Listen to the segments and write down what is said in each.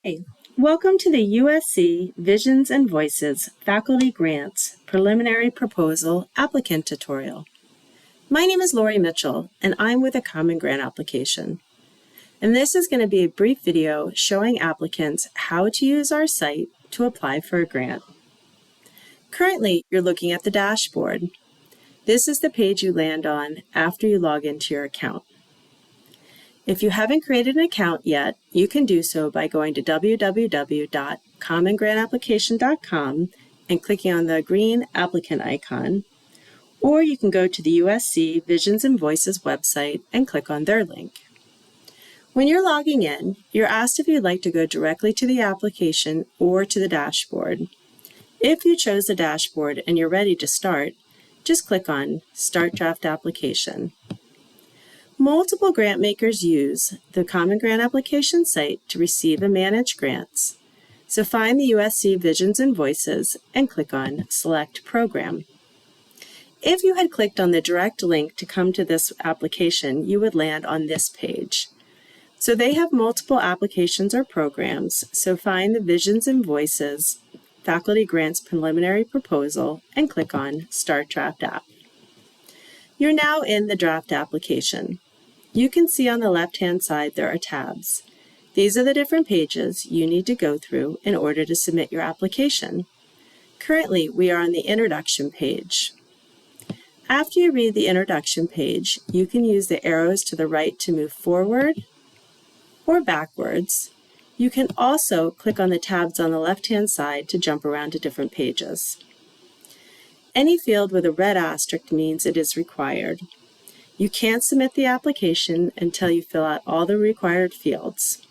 Hey, welcome to the USC Visions and Voices Faculty Grants Preliminary Proposal Applicant Tutorial. My name is Lori Mitchell, and I'm with a Common Grant application. And this is going to be a brief video showing applicants how to use our site to apply for a grant. Currently, you're looking at the dashboard. This is the page you land on after you log into your account. If you haven't created an account yet, you can do so by going to www.commongranapplication.com and clicking on the green applicant icon, or you can go to the USC Visions and Voices website and click on their link. When you're logging in, you're asked if you'd like to go directly to the application or to the dashboard. If you chose the dashboard and you're ready to start, just click on Start Draft Application. Multiple grant makers use the Common Grant application site to receive and manage grants. So find the USC Visions and Voices and click on Select Program. If you had clicked on the direct link to come to this application, you would land on this page. So they have multiple applications or programs, so find the Visions and Voices Faculty Grants Preliminary Proposal and click on Start Draft App. You're now in the draft application. You can see on the left-hand side there are tabs. These are the different pages you need to go through in order to submit your application. Currently, we are on the introduction page. After you read the introduction page, you can use the arrows to the right to move forward or backwards. You can also click on the tabs on the left-hand side to jump around to different pages. Any field with a red asterisk means it is required. You can't submit the application until you fill out all the required fields.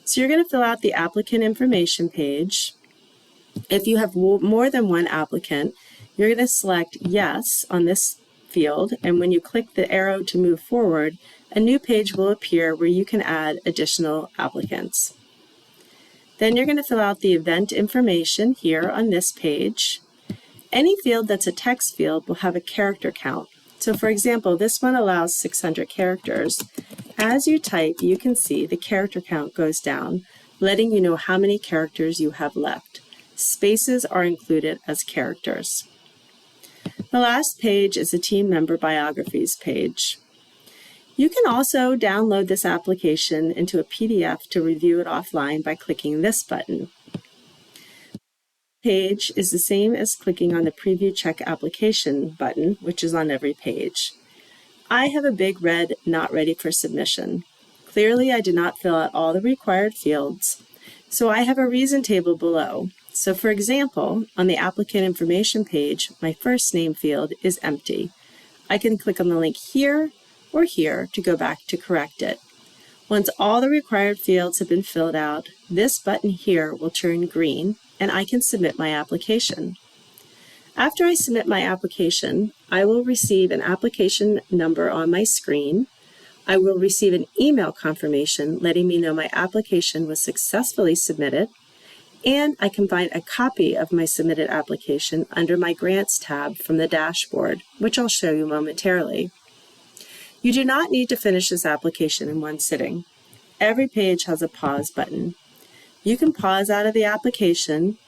So you're going to fill out the applicant information page. If you have more than one applicant, you're going to select Yes on this field, and when you click the arrow to move forward, a new page will appear where you can add additional applicants. Then you're going to fill out the event information here on this page. Any field that's a text field will have a character count. So for example, this one allows 600 characters. As you type, you can see the character count goes down, letting you know how many characters you have left. Spaces are included as characters. The last page is the team member biographies page. You can also download this application into a PDF to review it offline by clicking this button. Page is the same as clicking on the Preview Check Application button, which is on every page. I have a big red Not Ready for Submission. Clearly, I did not fill out all the required fields, so I have a reason table below. So for example, on the applicant information page, my first name field is empty. I can click on the link here or here to go back to correct it. Once all the required fields have been filled out, this button here will turn green, and I can submit my application. After I submit my application, I will receive an application number on my screen. I will receive an email confirmation letting me know my application was successfully submitted, and I can find a copy of my submitted application under my Grants tab from the dashboard, which I'll show you momentarily. You do not need to finish this application in one sitting. Every page has a pause button. You can pause out of the application,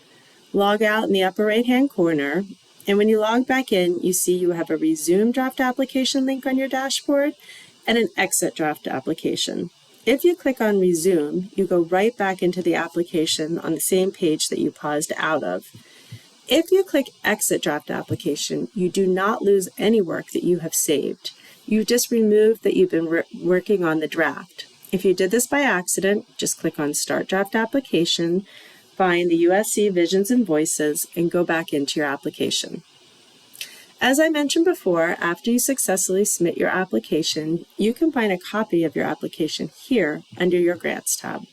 log out in the upper right-hand corner, and when you log back in, you see you have a Resume Draft Application link on your dashboard and an Exit Draft Application. If you click on Resume, you go right back into the application on the same page that you paused out of. If you click Exit Draft Application, you do not lose any work that you have saved. You just remove that you've been working on the draft. If you did this by accident, just click on Start Draft Application, find the USC Visions and Voices, and go back into your application. As I mentioned before, after you successfully submit your application, you can find a copy of your application here under your Grants tab.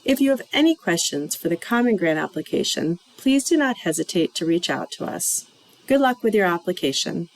If you have any questions for the Common Grant application, please do not hesitate to reach out to us. Good luck with your application.